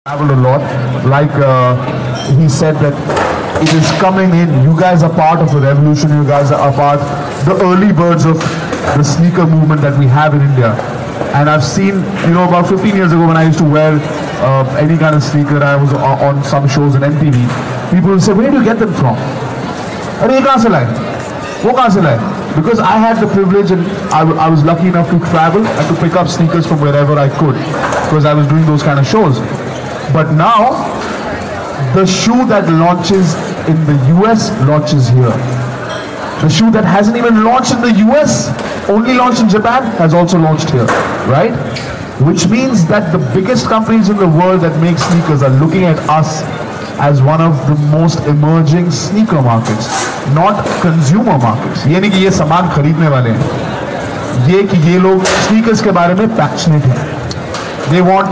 travel a lot. Like he said that it is coming in. You guys are part of the revolution. You guys are part, the early birds of the sneaker movement that we have in India. And I've seen, about 15 years ago when I used to wear any kind of sneaker, I was on some shows in MTV. People would say, where do you get them from? अरे ये कहाँ से लाए? वो कहाँ से लाए? Because I had the privilege and I was lucky enough to travel and to pick up sneakers from wherever I could because I was doing those kind of shows. But now, the shoe that launches in the US launches here. The shoe that hasn't even launched in the US, only launched in Japan, has also launched here, right? Which means that the biggest companies in the world that make sneakers are looking at us as one of the most emerging sneaker markets, not consumer markets. ये नहीं कि ये सामान खरीदने वाले हैं, ये कि ये लोग sneakers के बारे में passionate हैं. They want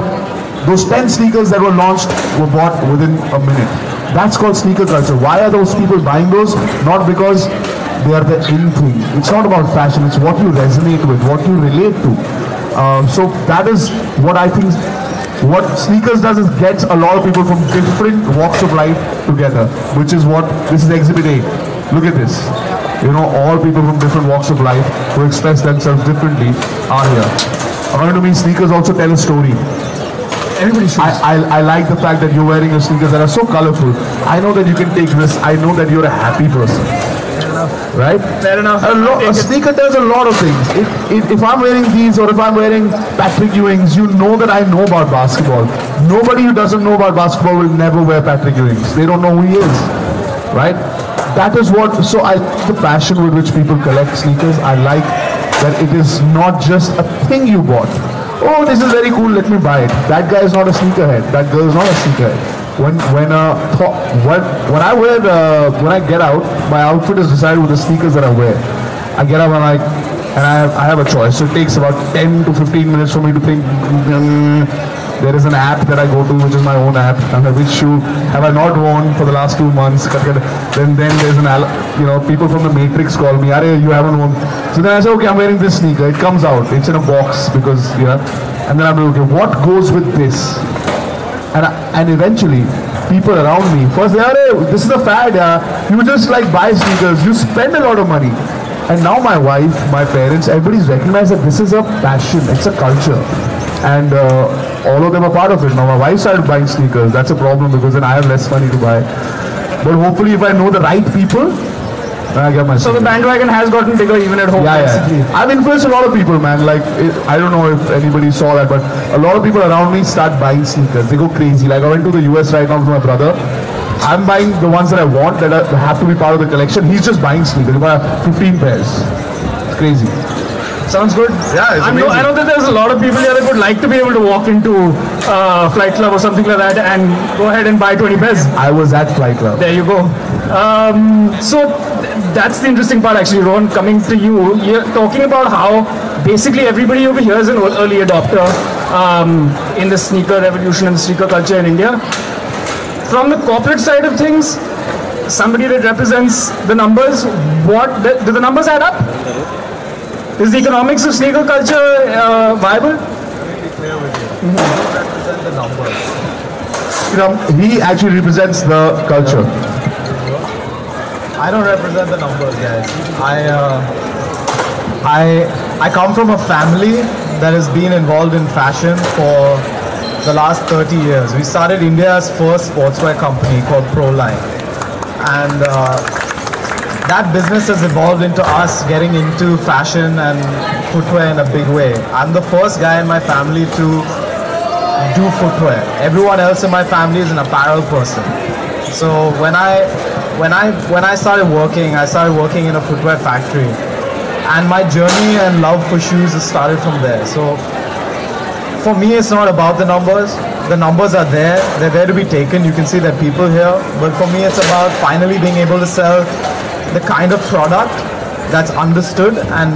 those 10 sneakers that were launched were bought within a minute. That's called sneaker culture. Why are those people buying those? Not because they are the in thing. It's not about fashion. It's what you resonate with, what you relate to. So that is what I think. What sneakers does is gets a lot of people from different walks of life together, which is what this is Exhibit A. Look at this. All people from different walks of life who express themselves differently are here. According to me, sneakers also tell a story. Everybody should. I like the fact that you're wearing your sneakers that are so colorful. I know that you can take risks. I know that you're a happy person. Fair enough. Right? Fair enough. A sneaker tells a lot of things. If I'm wearing these or if I'm wearing Patrick Ewing's, you know that I know about basketball. Nobody who doesn't know about basketball will never wear Patrick Ewing's. They don't know who he is. Right? That is what, so I like the passion with which people collect sneakers. I like that it is not just a thing you bought. Oh, this is very cool, let me buy it. That guy is not a sneakerhead. That girl is not a sneakerhead. When I get out, my outfit is decided with the sneakers that I wear. I get up and I have a choice. So it takes about 10 to 15 minutes for me to think. There is an app that I go to, which is my own app. I'm like, which shoe have I not worn for the last 2 months? Then there's people from the Matrix call me, Are you haven't worn. So then I say, okay, I'm wearing this sneaker. It comes out. It's in a box because, and then I'm like, okay, what goes with this? And eventually, people around me, first they are, this is a fad, you just like buy sneakers, you spend a lot of money. And now my wife, my parents, everybody's recognized that this is a passion, it's a culture. And all of them are part of it. Now my wife started buying sneakers, that's a problem because then I have less money to buy. But hopefully if I know the right people, I get my So the bandwagon has gotten bigger even at home. Yeah. I've influenced a lot of people, man. Like, I don't know if anybody saw that, but a lot of people around me start buying sneakers. They go crazy. Like, I went to the US right now with my brother. I'm buying the ones that I want, that have to be part of the collection. He's just buying sneakers. He bought 15 pairs. It's crazy. Sounds good. Yeah, it's amazing. I know that there's a lot of people here that would like to be able to walk into Flight Club or something like that and go ahead and buy 20 pairs. I was at Flight Club. There you go. So that's the interesting part actually, Rohan, coming to you. You're talking about how basically everybody over here is an early adopter in the sneaker revolution and the sneaker culture in India. From the corporate side of things, somebody that represents the numbers, do the numbers add up? Is the economics of sneaker culture viable? Let me be clear with you. I don't represent the numbers. He actually represents the culture. I don't represent the numbers, guys. I come from a family that has been involved in fashion for the last 30 years. We started India's first sportswear company called Proline. And that business has evolved into us getting into fashion and footwear in a big way. I'm the first guy in my family to do footwear. Everyone else in my family is an apparel person. So when I started working, I started working in a footwear factory. And my journey and love for shoes has started from there. So for me, it's not about the numbers. The numbers are there. They're there to be taken. You can see that people here. But for me, it's about finally being able to sell the kind of product that's understood and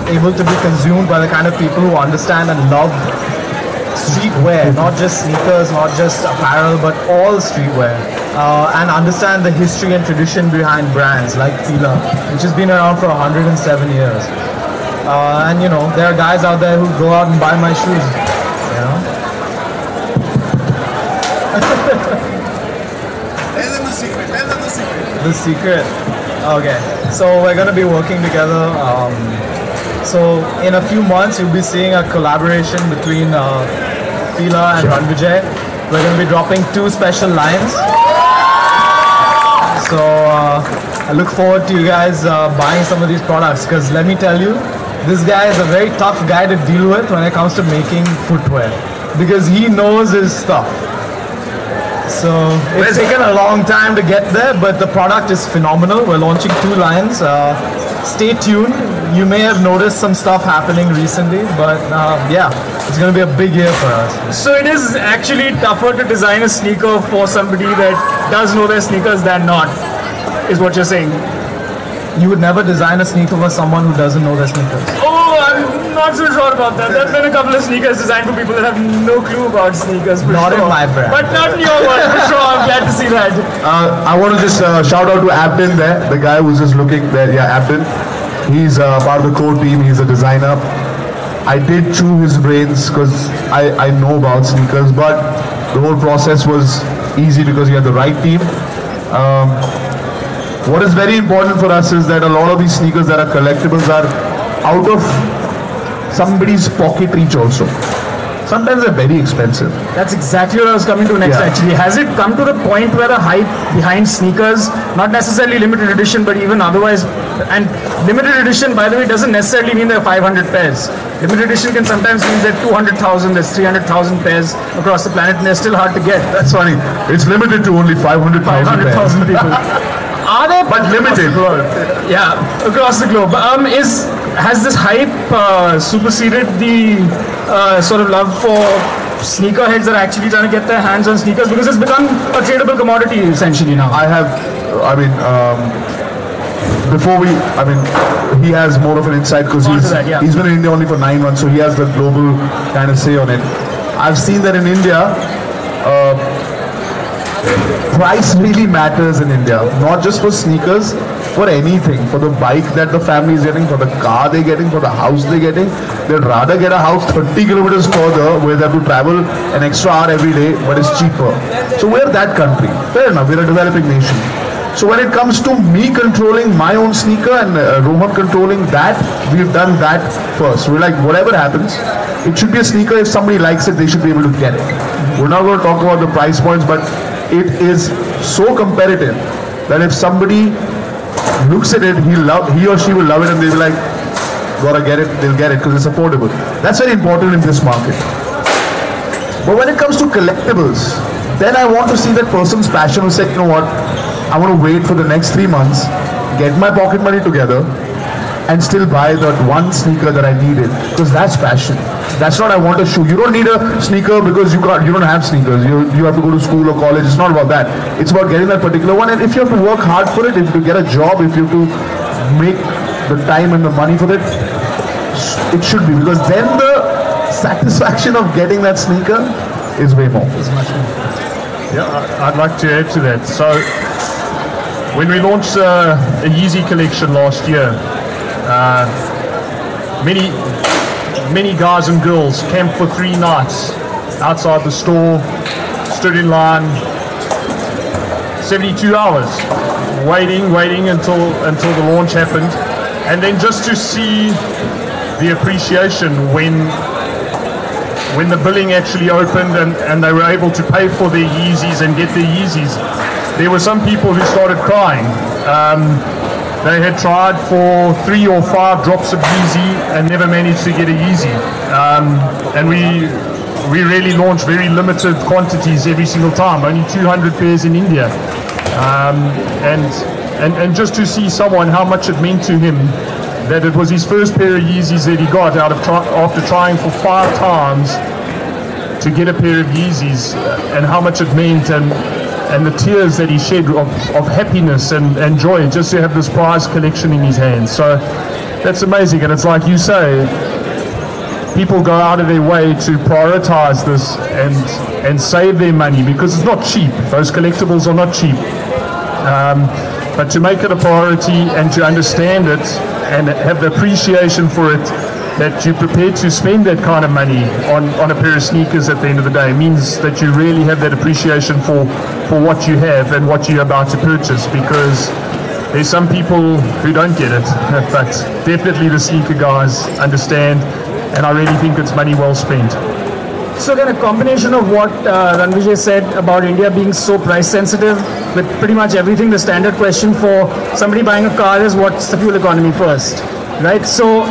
able to be consumed by the kind of people who understand and love streetwear, not just sneakers, not just apparel, but all streetwear, and understand the history and tradition behind brands like Fila, which has been around for 107 years. And there are guys out there who go out and buy my shoes. Tell them the secret. Tell them the secret. The secret. Okay. So we're gonna be working together. So in a few months, you'll be seeing a collaboration between Fila and Ranvijay. We're gonna be dropping 2 special lines. So I look forward to you guys buying some of these products, because let me tell you, this guy is a very tough guy to deal with when it comes to making footwear, because he knows his stuff. So it's taken a long time to get there, but the product is phenomenal. We're launching 2 lines. Stay tuned. You may have noticed some stuff happening recently, but yeah, it's going to be a big year for us. So it is actually tougher to design a sneaker for somebody that does know their sneakers than not, is what you're saying. You would never design a sneaker for someone who doesn't know their sneakers. Oh, I'm not so sure about that. There have been a couple of sneakers designed for people that have no clue about sneakers. Not in my brand. But not in your one, for sure. I'm glad to see that. I want to just shout out to Abdin there, the guy who's just looking there. Yeah, Abdin. He's part of the core team. He's a designer. I did chew his brains because I know about sneakers, but the whole process was easy because we had the right team. What is very important for us is that a lot of these sneakers that are collectibles are out of somebody's pocket reach also. Sometimes they're very expensive. That's exactly what I was coming to next, Yeah. actually. Has it come to the point where the hype behind sneakers, not necessarily limited edition, but even otherwise, and limited edition, by the way, doesn't necessarily mean there are 500 pairs. Limited edition can sometimes mean there are 200,000, there's 300,000 pairs across the planet, and they're still hard to get. That's funny. It's limited to only 500,000 pairs. 500,000 people. Are there? But limited. Yeah, across the globe. Has this hype superseded the sort of love for sneakerheads that are actually trying to get their hands on sneakers, because it's become a tradable commodity essentially now? He has more of an insight because he's been in India only for 9 months, so he has the global kind of say on it. I've seen that in India, price really matters in India, not just for sneakers, for anything, for the bike that the family is getting, for the car they're getting, for the house they're getting. They'd rather get a house 30 kilometers further where they have to travel an extra hour every day, but it's cheaper. So we're that country. Fair enough, we're a developing nation. So when it comes to me controlling my own sneaker and Rohan controlling that, we've done that first. We're like, whatever happens, it should be a sneaker. If somebody likes it, they should be able to get it. We're not going to talk about the price points, but it is so competitive that if somebody looks at it, he or she will love it, and they'll be like, gotta get it, they'll get it because it's affordable. That's very important in this market. But when it comes to collectibles, then I want to see that person's passion who said, you know what, I want to wait for the next 3 months, get my pocket money together, and still buy that one sneaker that I needed, because that's passion. That's not I want a shoe. You don't need a sneaker because you don't have sneakers. You have to go to school or college. It's not about that. It's about getting that particular one. And if you have to work hard for it, if you have to get a job, if you have to make the time and the money for it, it should be, because then the satisfaction of getting that sneaker is way more. It's much more. Yeah, I'd like to add to that. So when we launched a Yeezy collection last year, many guys and girls camped for 3 nights outside the store, stood in line 72 hours, waiting until the launch happened, and then just to see the appreciation when the billing actually opened and they were able to pay for their Yeezys and get their Yeezys. There were some people who started crying. They had tried for 3 or 5 drops of Yeezy and never managed to get a Yeezy. And we really launched very limited quantities every single time, only 200 pairs in India. And just to see someone, how much it meant to him, that it was his first pair of Yeezys that he got after trying for 5 times to get a pair of Yeezys, and how much it meant, and the tears that he shed of happiness and joy just to have this prize collection in his hands. So that's amazing. And it's like you say, people go out of their way to prioritize this and save their money, because it's not cheap. Those collectibles are not cheap. But to make it a priority and to understand it and have the appreciation for it that you're prepared to spend that kind of money on a pair of sneakers at the end of the day means that you really have that appreciation for what you have and what you're about to purchase, because there's some people who don't get it, but definitely the sneaker guys understand, and I really think it's money well spent. So again, a combination of what Ranvijay said about India being so price sensitive with pretty much everything. The standard question for somebody buying a car is, what's the fuel economy first, right? So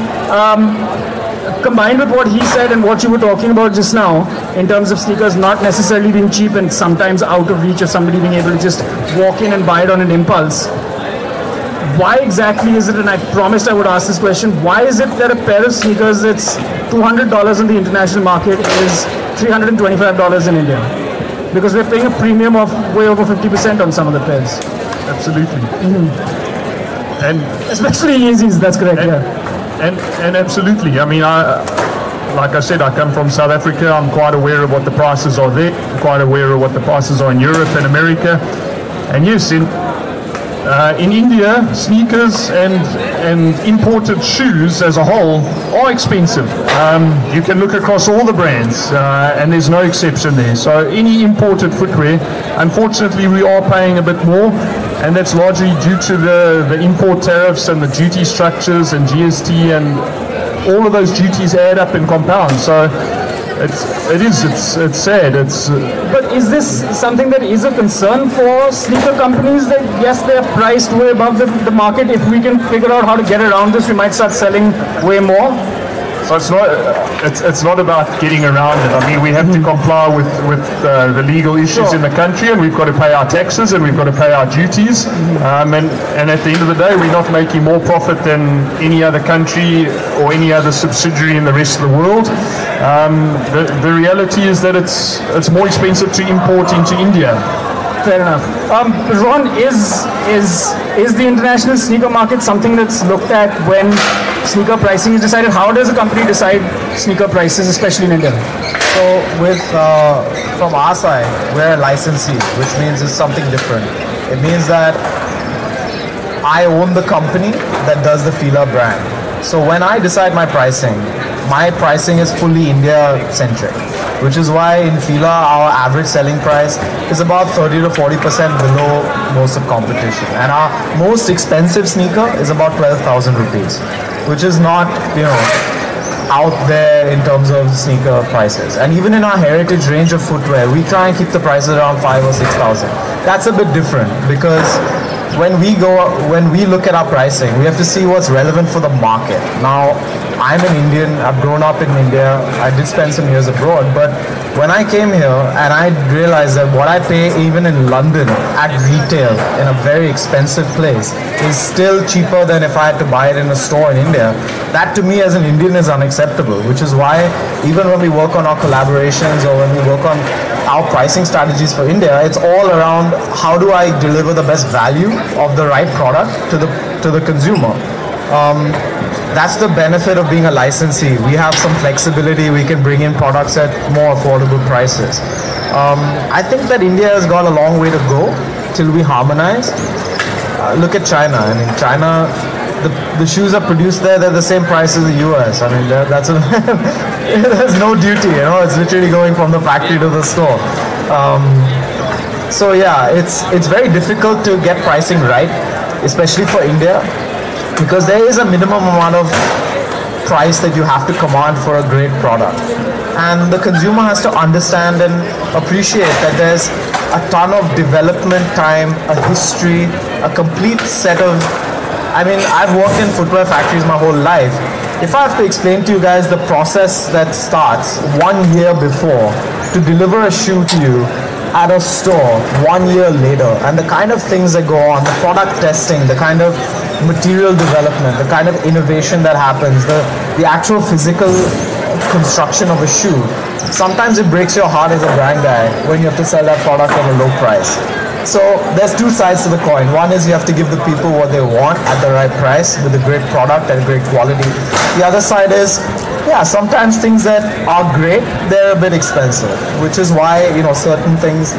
combined with what he said and what you were talking about just now in terms of sneakers not necessarily being cheap and sometimes out of reach of somebody being able to just walk in and buy it on an impulse, why exactly is it, and I promised I would ask this question, why is it that a pair of sneakers that's $200 in the international market is $325 in India? Because we're paying a premium of way over 50% on some of the pairs. Absolutely. And especially Yeezys, that's correct, And absolutely. I mean, like I said, I come from South Africa. I'm quite aware of what the prices are there. I'm quite aware of what the prices are in Europe and America. And yes, in India, sneakers and imported shoes as a whole are expensive. You can look across all the brands, and there's no exception there. So any imported footwear, unfortunately, we are paying a bit more, and that's largely due to the import tariffs and the duty structures and GST, and all of those duties add up and compound. So it's sad. But is this something that is a concern for sneaker companies, that yes, they're priced way above the market? If we can figure out how to get around this, we might start selling way more? So it's not about getting around it. I mean, we have to comply with the legal issues in the country, and we've got to pay our taxes and we've got to pay our duties. And at the end of the day, we're not making more profit than any other country or any other subsidiary in the rest of the world. The reality is that it's more expensive to import into India. Fair enough. Ron, is the international sneaker market something that's looked at when sneaker pricing is decided? How does a company decide sneaker prices, especially in India? So from our side, we're a licensee, which means it's something different. It means that I own the company that does the Fila brand. So when I decide my pricing is fully India-centric, which is why in Fila our average selling price is about 30 to 40% below most of competition. And our most expensive sneaker is about 12,000 rupees, which is not, out there in terms of sneaker prices. And even in our heritage range of footwear, we try and keep the prices around 5,000 or 6,000. That's a bit different, because when we look at our pricing, we have to see what's relevant for the market. Now, I'm an Indian, I've grown up in India, I did spend some years abroad, but when I came here and I realized that what I pay even in London at retail in a very expensive place is still cheaper than if I had to buy it in a store in India, that to me as an Indian is unacceptable, which is why even when we work on our collaborations or when we work on our pricing strategies for India, it's all around how do I deliver the best value of the right product to the consumer. That's the benefit of being a licensee. We have some flexibility. We can bring in products at more affordable prices. I think that India has got a long way to go till we harmonize. Look at China. I mean, China, the shoes are produced there. They're the same price as the US. I mean, there's no duty. It's literally going from the factory to the store. So yeah, it's very difficult to get pricing right, especially for India, because there is a minimum amount of price that you have to command for a great product. And the consumer has to understand and appreciate that there's a ton of development time, a history, a complete set of... I mean, I've worked in footwear factories my whole life. If I have to explain to you guys the process that starts 1 year before to deliver a shoe to you at a store 1 year later, and the kind of things that go on, the product testing, the kind of material development, the kind of innovation that happens, the actual physical construction of a shoe, sometimes it breaks your heart as a brand guy when you have to sell that product at a low price. So there's two sides to the coin. One is you have to give the people what they want at the right price with a great product and great quality. The other side is, yeah, sometimes things that are great, they're a bit expensive, which is why, certain things,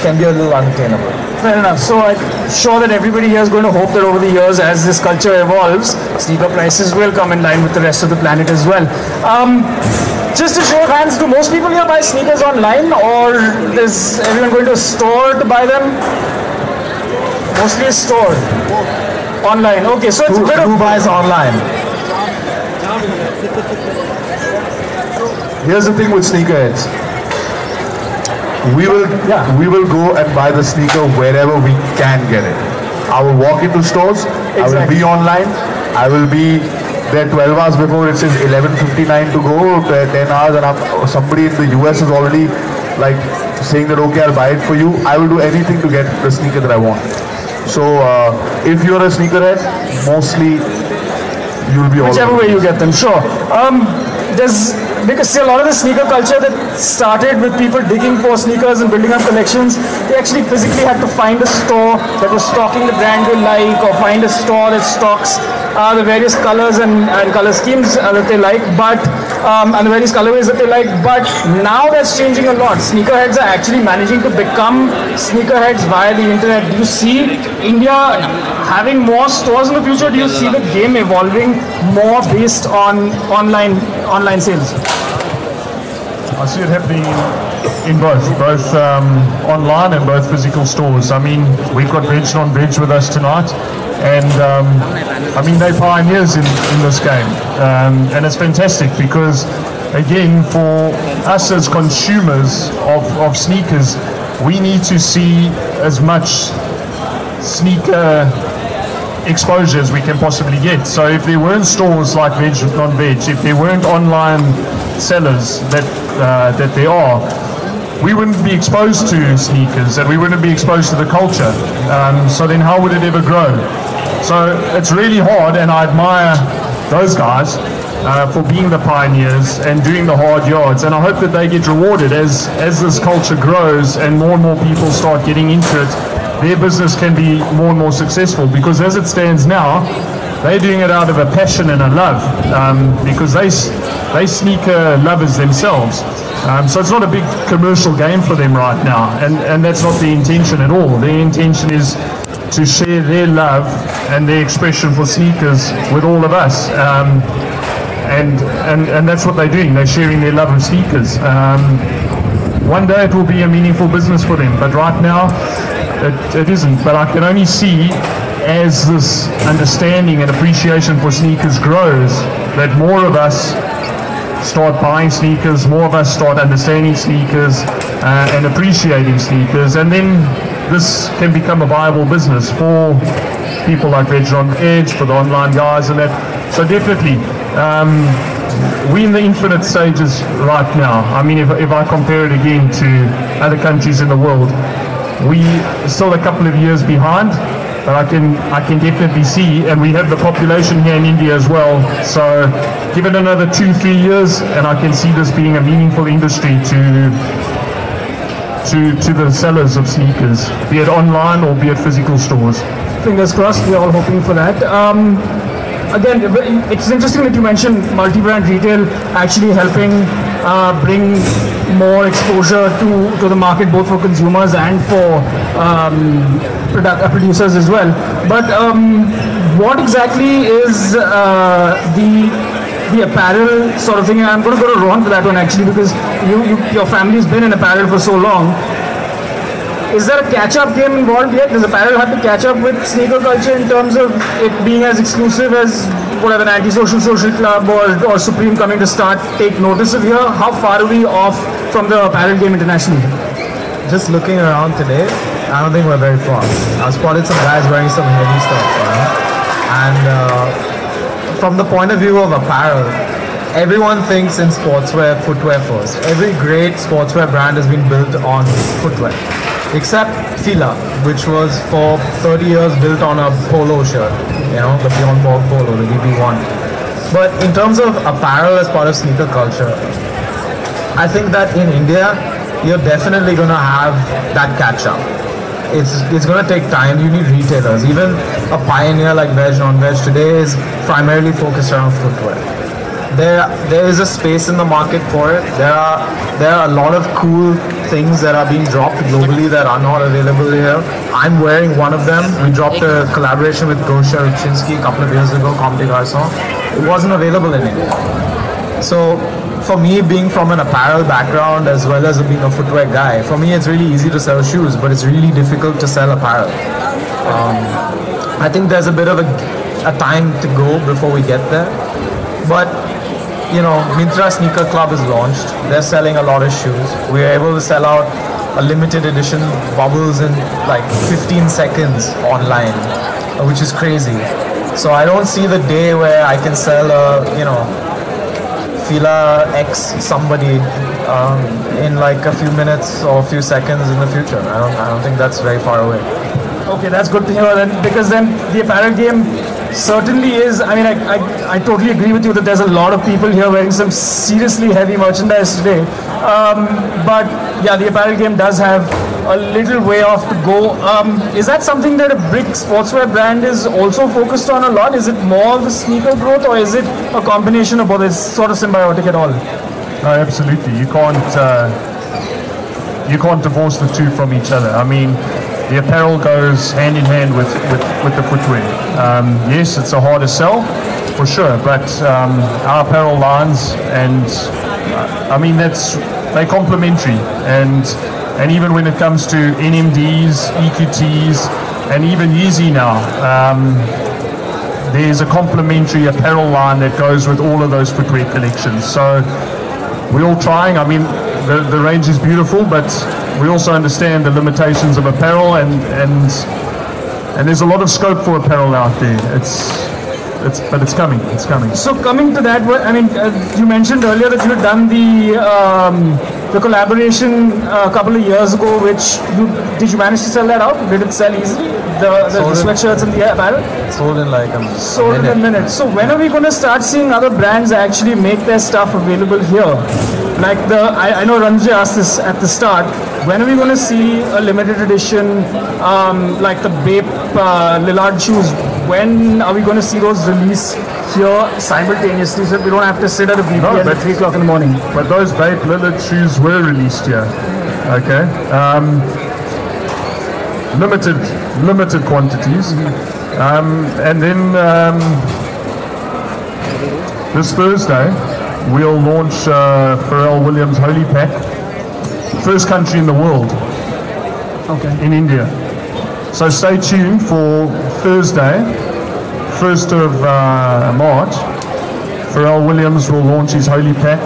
can be a little unattainable. Fair enough. So I'm sure that everybody here is going to hope that over the years, as this culture evolves, sneaker prices will come in line with the rest of the planet as well. Just a show of hands, do most people here buy sneakers online, or is everyone going to a store to buy them? Mostly a store. Online. Okay, so it's a bit of... Who buys online? Here's the thing with sneakerheads. We will go and buy the sneaker wherever we can get it. I will walk into stores. Exactly. I will be online. I will be there 12 hours before it says 11:59 to go, 10 hours, and somebody in the US is already like saying that okay, I'll buy it for you. I will do anything to get the sneaker that I want. So if you're a sneakerhead, mostly you'll be all whichever way you get them, sure. Because see, a lot of the sneaker culture that started with people digging for sneakers and building up collections, they actually physically had to find a store that was stocking the brand they like, or find a store that stocks the various colors and color schemes that they like, and the various colorways that they like. But now that's changing a lot. Sneakerheads are actually managing to become sneakerheads via the internet. Do you see India having more stores in the future? Do you see the game evolving more based on online sales? I see it happening in both online and both physical stores. I mean, we've got Veg on Veg with us tonight, and I mean, they're pioneers in this game, and it's fantastic because, again, for us as consumers of sneakers, we need to see as much sneaker exposure as we can possibly get. So if there weren't stores like Veg on Veg, if there weren't online sellers that there are, we wouldn't be exposed to sneakers, and we wouldn't be exposed to the culture. So then how would it ever grow? So it's really hard, and I admire those guys for being the pioneers and doing the hard yards, and I hope that they get rewarded as this culture grows and more people start getting into it. Their business can be more and more successful, because as it stands now, they're doing it out of a passion and a love, because they sneaker lovers themselves. So it's not a big commercial game for them right now, and that's not the intention at all. Their intention is to share their love and their expression for sneakers with all of us, and that's what they're doing. They're sharing their love of sneakers. One day it will be a meaningful business for them, but right now it isn't. But I can only see, as this understanding and appreciation for sneakers grows, that more of us start buying sneakers, more of us start understanding sneakers and appreciating sneakers, and then this can become a viable business for people like Veg on Edge, for the online guys and that. So definitely, we're in the infinite stages right now. I mean, if I compare it again to other countries in the world, we still a couple of years behind, but I can definitely see, and we have the population here in India as well, so give it another 2-3 years and I can see this being a meaningful industry to the sellers of sneakers, be it online or be it physical stores. Fingers crossed, we're all hoping for that. Again, it's interesting that you mentioned multi-brand retail actually helping bring more exposure to the market, both for consumers and for producers as well. But what exactly is the apparel sort of thing? And I'm going to go to Rohan for that one actually, because your family's been in apparel for so long. Is there a catch-up game involved yet? Does apparel have to catch up with sneaker culture in terms of it being as exclusive as whatever, an anti-social social club or Supreme coming to take notice of here? How far are we off from the apparel game internationally? Just looking around today, I don't think we're very far. I spotted some guys wearing some heavy stuff, and from the point of view of apparel, everyone thinks in sportswear, footwear first. Every great sportswear brand has been built on footwear, except Fila, which was for 30 years built on a polo shirt, the Beyond Bob polo, the DB1. But in terms of apparel as part of sneaker culture, I think that in India, you're definitely going to have that catch-up. It's going to take time. You need retailers. Even a pioneer like Veg on Veg today is primarily focused around footwear. There is a space in the market for it. There are a lot of cool things that are being dropped globally that are not available here. I'm wearing one of them. We dropped a collaboration with Gosha Ruchinsky a couple of years ago, Comme des Garçons. It wasn't available in India. So for me, being from an apparel background as well as being a footwear guy, for me it's really easy to sell shoes, but it's really difficult to sell apparel. I think there's a bit of a time to go before we get there. But you know, Mintra Sneaker Club is launched. They're selling a lot of shoes. We are able to sell out a limited edition bubbles in like 15 seconds online, which is crazy. So I don't see the day where I can sell a, you know, Fila X somebody in like a few minutes or a few seconds in the future. I don't think that's very far away. Okay, that's good to hear then, because then the apparel game certainly is. I mean, I totally agree with you that there's a lot of people here wearing some seriously heavy merchandise today. But yeah, the apparel game does have a little way off to go. Is that something that a big sportswear brand is also focused on a lot? Is it more the sneaker growth, or is it a combination of both? It's sort of symbiotic at all? No, absolutely. You can't divorce the two from each other. I mean, the apparel goes hand in hand with the footwear. Yes, it's a harder sell, for sure, but our apparel lines, and I mean, they're complementary, and even when it comes to NMDs, EQTs, and even Yeezy now, there's a complementary apparel line that goes with all of those footwear collections. So we're all trying. I mean, the range is beautiful, but we also understand the limitations of apparel, and there's a lot of scope for apparel out there. But it's coming. It's coming. So coming to that, I mean, you mentioned earlier that you had done the collaboration a couple of years ago. Did you manage to sell that out? Did it sell easily? The sweatshirts and the apparel? Sold in like a minute. So when are we going to start seeing other brands actually make their stuff available here? Like I know Ranvijay asked this at the start. When are we going to see a limited edition, like the Bape Lillard shoes? When are we going to see those release here simultaneously, so we don't have to sit at a VPN at 3 o'clock in the morning? But those Bape Lillard shoes were released here. Okay. Limited quantities. And then this Thursday, we'll launch Pharrell Williams Holy Pack. First country in the world. Okay. In India. So stay tuned for Thursday, 1st of March. Pharrell Williams will launch his Holy Pack,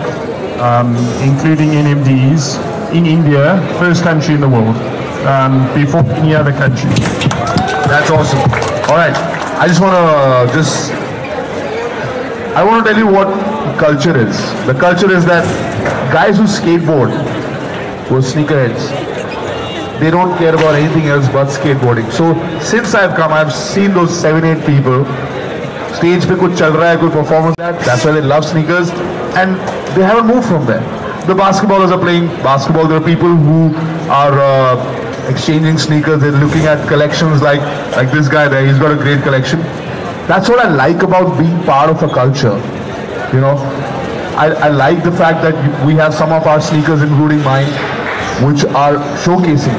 including NMDs, in India, first country in the world, before any other country. That's awesome. All right, I just want to tell you what culture is. The culture is that guys who skateboard, who are sneakerheads, they don't care about anything else but skateboarding. So since I've come, I've seen those 7-8 people. Stage pe kuch chal raha hai, koi performance, that's why they love sneakers, and they haven't moved from there. The basketballers are playing basketball. There are people who are exchanging sneakers. They're looking at collections like this guy there. He's got a great collection. That's what I like about being part of a culture. You know, I like the fact that we have some of our sneakers, including mine, which are showcasing.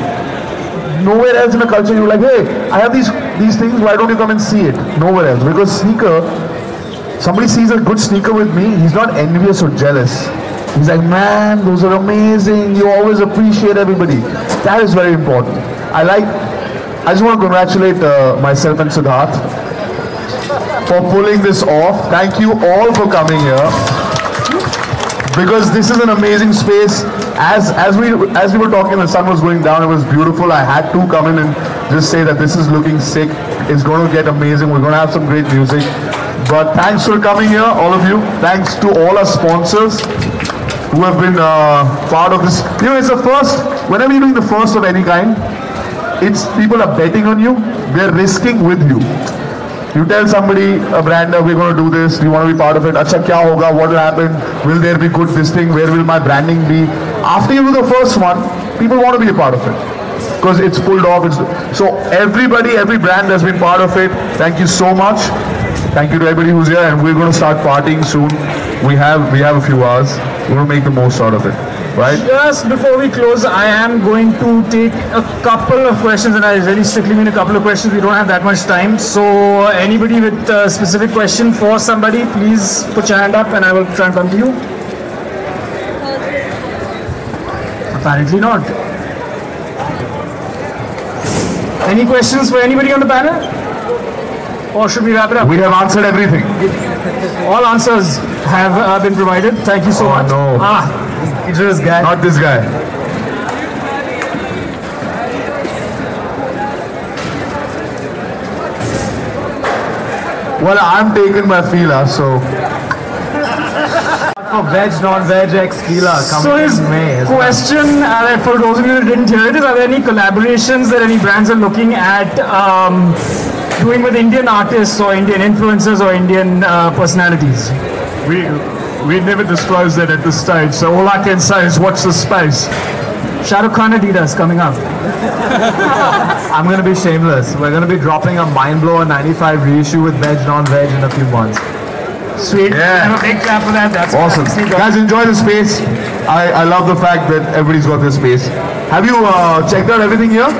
Nowhere else in a culture you're like, hey, I have these things, why don't you come and see it? Nowhere else. Because sneaker, somebody sees a good sneaker with me, he's not envious or jealous. He's like, man, those are amazing. You always appreciate everybody. That is very important. I just want to congratulate myself and Siddharth for pulling this off. Thank you all for coming here, because this is an amazing space. As we were talking, the sun was going down. It was beautiful. I had to come in and just say that this is looking sick. It's going to get amazing. We're going to have some great music. But thanks for coming here, all of you. Thanks to all our sponsors who have been part of this. You know, it's the first. Whenever you're doing the first of any kind, it's people are betting on you. They're risking with you. You tell somebody, a brand, we're going to do this, do you want to be part of it? Acha, kya hoga? What will happen? Will there be good this thing? Where will my branding be? After you do the first one, people want to be a part of it, because it's pulled off. So every brand has been part of it. Thank you so much. Thank you to everybody who's here, and we're going to start partying soon. We have a few hours. We're going to make the most out of it. right? Just before we close, I am going to take a couple of questions, and I really strictly mean a couple of questions. We don't have that much time. So anybody with a specific question for somebody, please put your hand up and I will try and come to you. Apparently not. Any questions for anybody on the panel? Or should we wrap it up? We have answered everything. All answers have been provided. Thank you so much. No. It's this guy. Not this guy. Well, I'm taken by Fila, so... For veg, non-veg, ex-Fila So coming his in May. question, for those of you who didn't hear it, is: are there any collaborations that any brands are looking at doing with Indian artists or Indian influencers or Indian personalities? We never disclose that at this stage, so all I can say is watch the space. Shah Rukh Khan Adidas coming up. I'm going to be shameless. We're going to be dropping a Mind Blower 95 reissue with veg, non-veg in a few months. Sweet. Yeah. Have a big clap for that. That's Awesome. fantastic. Guys, enjoy the space. I love the fact that everybody's got this space. Have you checked out everything here?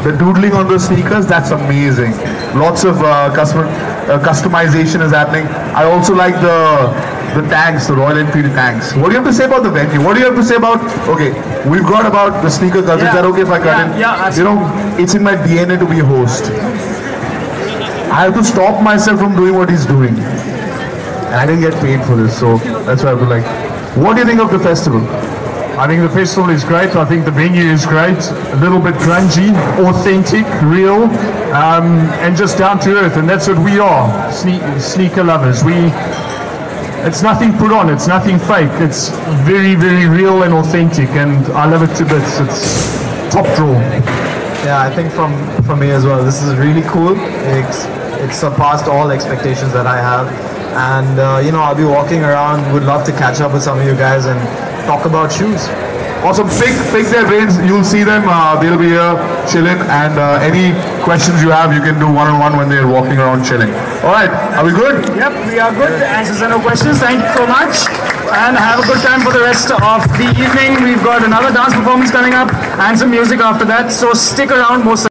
The doodling on the sneakers, that's amazing. Lots of customization is happening. I also like the tags, the Royal Enfield tags. What do you have to say about the venue? What do you have to say about, okay, we've got about the sneaker culture. Is that okay if I cut in? Yeah, you know, it's in my DNA to be a host. I have to stop myself from doing what he's doing. And I didn't get paid for this, so that's why I was like, what do you think of the festival? I think the festival is great. I think the venue is great. A little bit grungy, authentic, real, and just down to earth. And that's what we are, sneaker lovers. It's nothing put on. It's nothing fake. It's very, very real and authentic. And I love it to bits. It's top draw. Yeah, I think from me as well. This is really cool. It's surpassed all expectations that I have. And I'll be walking around. Would love to catch up with some of you guys and talk about shoes. Awesome. Pick their brains. You'll see them. They'll be here chilling. And any questions you have, you can do one-on-one when they're walking around chilling. All right. Are we good? Yep, we are good. Answers and no questions. Thank you so much. And have a good time for the rest of the evening. We've got another dance performance coming up and some music after that. So stick around. Most